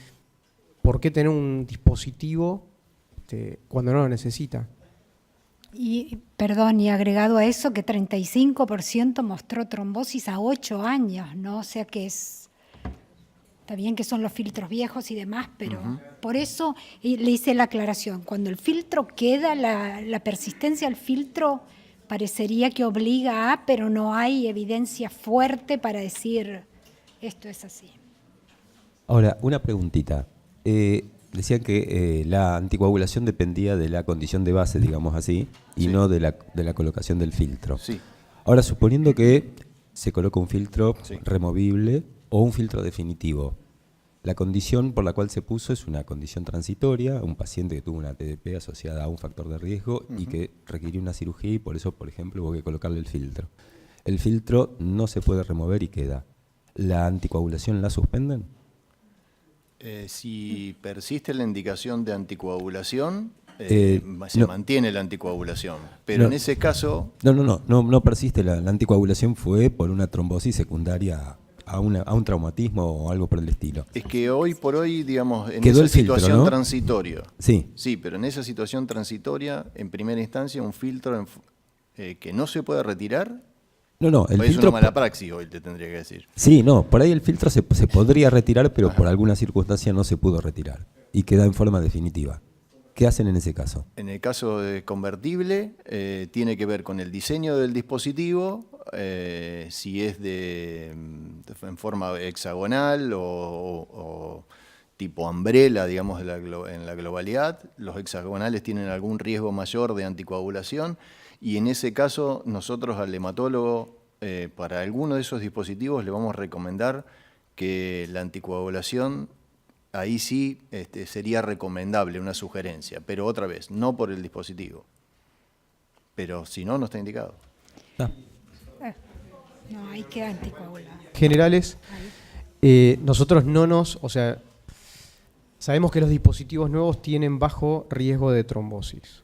¿por qué tener un dispositivo cuando no lo necesita? Y, perdón, y agregado a eso que 35% mostró trombosis a 8 años, ¿no? O sea que está bien que son los filtros viejos y demás, pero por eso le hice la aclaración. Cuando el filtro queda, la persistencia del filtro parecería que obliga a, pero no hay evidencia fuerte para decir esto es así. Ahora, una preguntita. Decían que la anticoagulación dependía de la condición de base, digamos así, y no de la colocación del filtro. Sí. Ahora, suponiendo que se coloca un filtro removible o un filtro definitivo, la condición por la cual se puso es una condición transitoria, un paciente que tuvo una TDP asociada a un factor de riesgo y que requirió una cirugía y por eso, por ejemplo, hubo que colocarle el filtro. El filtro no se puede remover y queda. ¿La anticoagulación la suspenden? Si persiste la indicación de anticoagulación, se mantiene la anticoagulación. Pero en ese caso... No persiste. La anticoagulación fue por una trombosis secundaria a un traumatismo o algo por el estilo. Es que hoy por hoy, digamos, en quedó esa situación filtro, ¿no? transitoria. Sí, pero en esa situación transitoria, en primera instancia, un filtro que no se puede retirar No, el es filtro... una mala praxis hoy, te tendría que decir. Sí, no, por ahí el filtro se podría retirar, pero por alguna circunstancia no se pudo retirar y queda en forma definitiva. ¿Qué hacen en ese caso? En el caso de convertible, tiene que ver con el diseño del dispositivo, si es en forma hexagonal o tipo umbrella, digamos, en la globalidad. Los hexagonales tienen algún riesgo mayor de anticoagulación y en ese caso nosotros al hematólogo, para alguno de esos dispositivos, le vamos a recomendar que la anticoagulación, ahí sí sería recomendable, una sugerencia, pero otra vez, no por el dispositivo. Pero si no, no está indicado. No, hay que anticoagular. Generales, nosotros sabemos que los dispositivos nuevos tienen bajo riesgo de trombosis.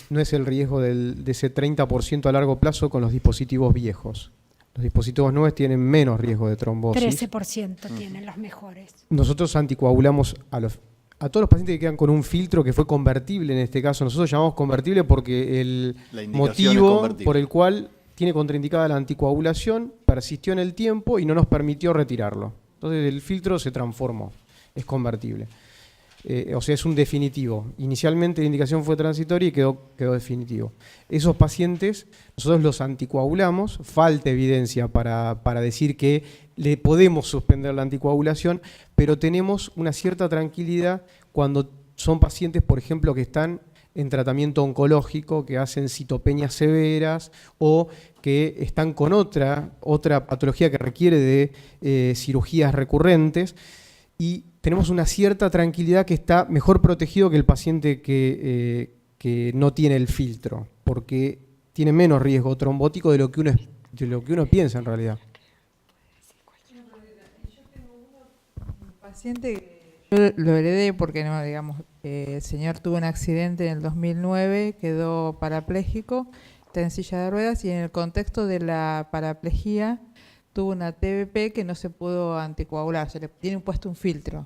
No es el riesgo de ese 30% a largo plazo con los dispositivos viejos. Los dispositivos nuevos tienen menos riesgo de trombosis. 13% tienen los mejores. Nosotros anticoagulamos a todos los pacientes que quedan con un filtro que fue convertible en este caso. Nosotros llamamos convertible porque el motivo por el cual tiene contraindicada la anticoagulación persistió en el tiempo y no nos permitió retirarlo. Entonces el filtro se transformó, es convertible. O sea, es un definitivo. Inicialmente la indicación fue transitoria y quedó definitivo. Esos pacientes, nosotros los anticoagulamos, falta evidencia para decir que le podemos suspender la anticoagulación, pero tenemos una cierta tranquilidad cuando son pacientes, por ejemplo, que están en tratamiento oncológico, que hacen citopenias severas o que están con otra patología que requiere de cirugías recurrentes, y tenemos una cierta tranquilidad que está mejor protegido que el paciente que no tiene el filtro, porque tiene menos riesgo trombótico de lo que uno piensa en realidad. Yo tengo un paciente, yo lo heredé porque no, digamos, el señor tuvo un accidente en el 2009, quedó parapléjico, está en silla de ruedas y en el contexto de la paraplejía tuvo una TBP que no se pudo anticoagular, se le tiene puesto un filtro.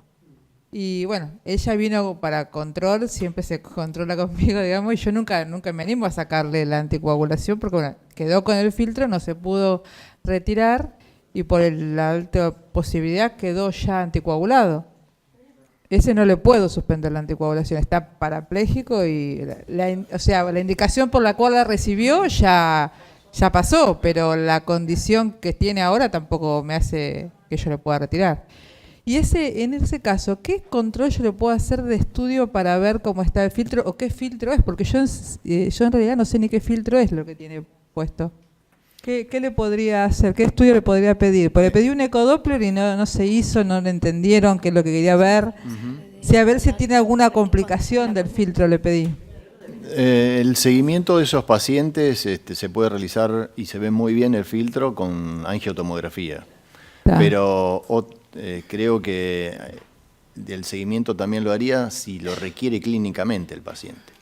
Y bueno, ella vino para control, siempre se controla conmigo, digamos, y yo nunca me animo a sacarle la anticoagulación porque bueno, quedó con el filtro, no se pudo retirar y por la alta posibilidad quedó ya anticoagulado. Ese no le puedo suspender la anticoagulación, está parapléjico y la indicación por la cual la recibió ya pasó, pero la condición que tiene ahora tampoco me hace que yo le pueda retirar. Y en ese caso, ¿qué control yo le puedo hacer de estudio para ver cómo está el filtro o qué filtro es? Porque yo en realidad no sé ni qué filtro es lo que tiene puesto. ¿Qué le podría hacer? ¿Qué estudio le podría pedir? Porque le pedí un ecodoppler y no se hizo, no le entendieron qué es lo que quería ver. Sí, a ver si tiene alguna complicación del filtro le pedí. El seguimiento de esos pacientes se puede realizar y se ve muy bien el filtro con angiotomografía. Pero creo que el seguimiento también lo haría si lo requiere clínicamente el paciente.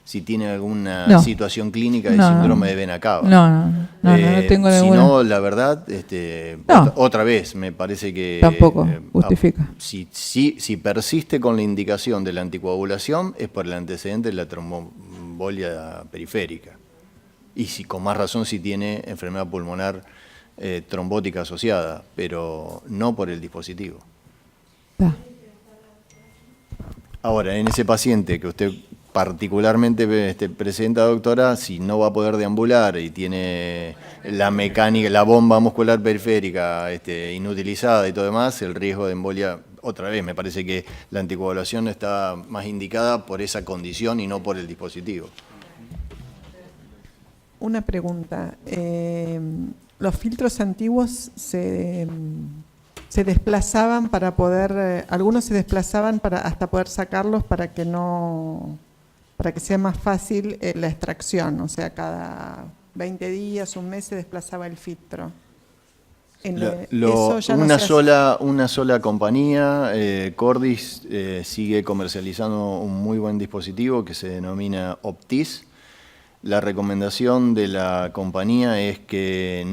Si tiene alguna situación clínica de síndrome de vena cava. No tengo ninguna. Si no, la verdad, otra vez, me parece que... Tampoco justifica. Si persiste con la indicación de la anticoagulación, es por el antecedente de la tromboembolia periférica. Y con más razón si tiene enfermedad pulmonar trombótica asociada, pero no por el dispositivo. Ahora, en ese paciente que usted particularmente presenta, doctora, si no va a poder deambular y tiene la mecánica, la bomba muscular periférica inutilizada y todo demás, el riesgo de embolia, otra vez, me parece que la anticoagulación está más indicada por esa condición y no por el dispositivo. Una pregunta. Los filtros antiguos se desplazaban para poder, algunos se desplazaban hasta poder sacarlos para que sea más fácil la extracción, o sea, cada 20 días, un mes se desplazaba el filtro. Una sola compañía, Cordis, sigue comercializando un muy buen dispositivo que se denomina Optis. La recomendación de la compañía es que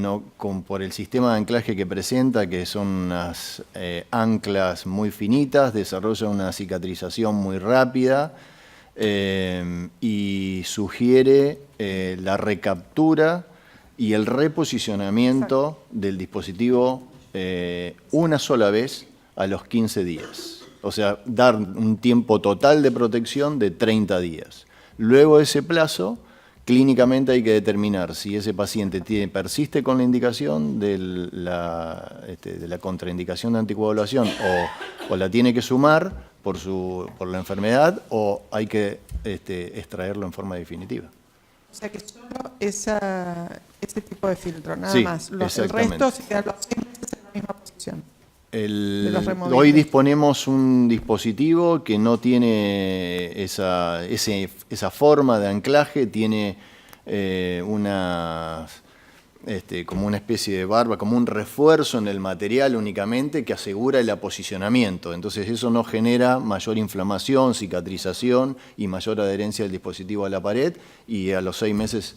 por el sistema de anclaje que presenta, que son unas anclas muy finitas, desarrolla una cicatrización muy rápida y sugiere la recaptura y el reposicionamiento del dispositivo una sola vez a los 15 días. O sea, dar un tiempo total de protección de 30 días. Luego de ese plazo, clínicamente hay que determinar si ese paciente persiste con la indicación de la contraindicación de anticoagulación o la tiene que sumar por la enfermedad o hay que extraerlo en forma definitiva. O sea que solo ese tipo de filtro, nada Sí, más. El exactamente. resto se quedan los 6 meses en la misma posición. De los removibles. Hoy disponemos un dispositivo que no tiene esa forma de anclaje, tiene como una especie de barba, como un refuerzo en el material únicamente que asegura el aposicionamiento. Entonces eso no genera mayor inflamación, cicatrización y mayor adherencia del dispositivo a la pared, y a los 6 meses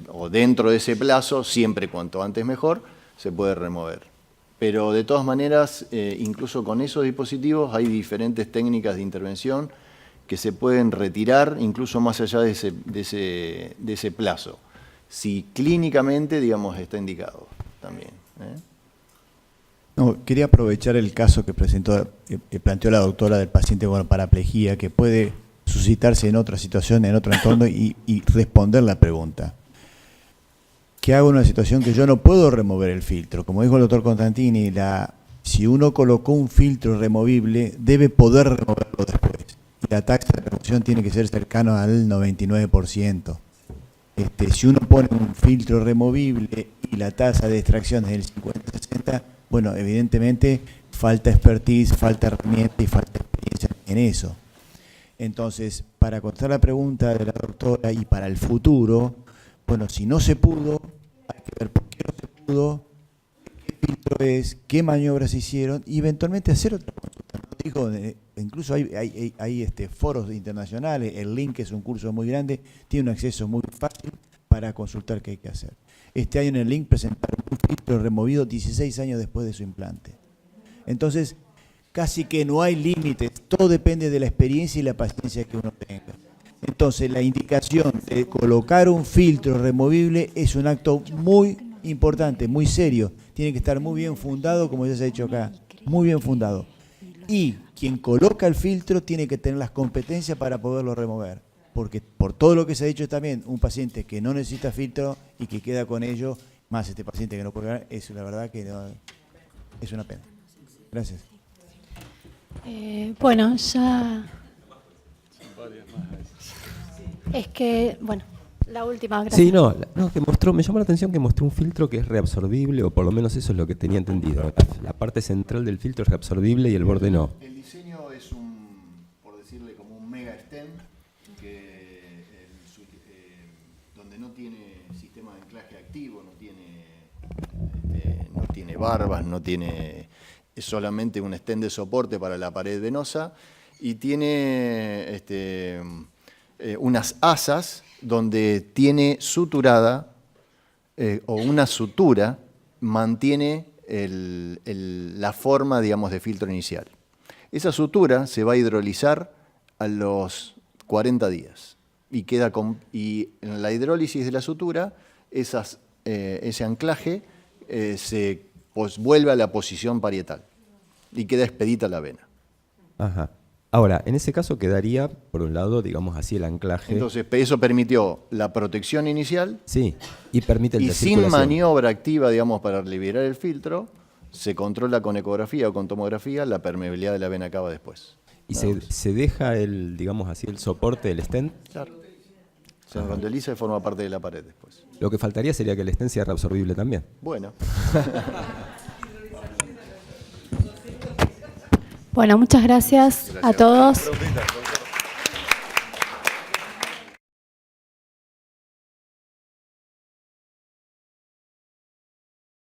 o dentro de ese plazo, siempre cuanto antes mejor, se puede remover. Pero de todas maneras, incluso con esos dispositivos hay diferentes técnicas de intervención que se pueden retirar incluso más allá de ese plazo, si clínicamente, digamos, está indicado también. No, quería aprovechar el caso que planteó la doctora del paciente con paraplegia, que puede suscitarse en otra situación, en otro entorno, y responder la pregunta. ¿Qué hago en una situación que yo no puedo remover el filtro? Como dijo el doctor Constantini, si uno colocó un filtro removible, debe poder removerlo después. Y la tasa de remoción tiene que ser cercano al 99%. Si uno pone un filtro removible y la tasa de extracción es del 50-60, bueno, evidentemente falta expertise, falta herramienta y falta experiencia en eso. Entonces, para contestar la pregunta de la doctora y para el futuro, bueno, si no se pudo, hay que ver por qué no se pudo, qué filtro es, qué maniobras se hicieron y eventualmente hacer otra consulta. Incluso hay foros internacionales, el link es un curso muy grande, tiene un acceso muy fácil para consultar qué hay que hacer. Este año en el link presentaron un filtro removido 16 años después de su implante. Entonces, casi que no hay límites, todo depende de la experiencia y la paciencia que uno tenga. Entonces, la indicación de colocar un filtro removible es un acto muy importante, muy serio. Tiene que estar muy bien fundado, como ya se ha dicho acá, muy bien fundado. Y quien coloca el filtro tiene que tener las competencias para poderlo remover. Porque por todo lo que se ha dicho también, un paciente que no necesita filtro y que queda con ello, más este paciente que no puede ganar, es la verdad que no, es una pena. Gracias. Bueno, ya... Es que, bueno, la última, gracias. Sí, que me llamó la atención que mostró un filtro que es reabsorbible, o por lo menos eso es lo que tenía entendido. La parte central del filtro es reabsorbible y el borde no. El diseño es por decirle, como un mega stem, donde no tiene sistema de anclaje activo, no tiene barbas, es solamente un stem de soporte para la pared venosa y tiene unas asas donde tiene suturada o una sutura mantiene la forma, digamos, de filtro inicial. Esa sutura se va a hidrolizar a los 40 días y en la hidrólisis de la sutura ese anclaje se vuelve a la posición parietal y queda expedita la vena. Ajá. Ahora, en ese caso quedaría, por un lado, digamos así, el anclaje. Entonces, eso permitió la protección inicial. Sí, y permite el y sin maniobra activa, digamos, para liberar el filtro, se controla con ecografía o con tomografía la permeabilidad de la vena cava después. ¿Y se deja digamos así, el soporte del stent? Claro. Se rondeliza y forma parte de la pared después. Lo que faltaría sería que el stent sea reabsorbible también. Bueno. Bueno, muchas gracias a todos.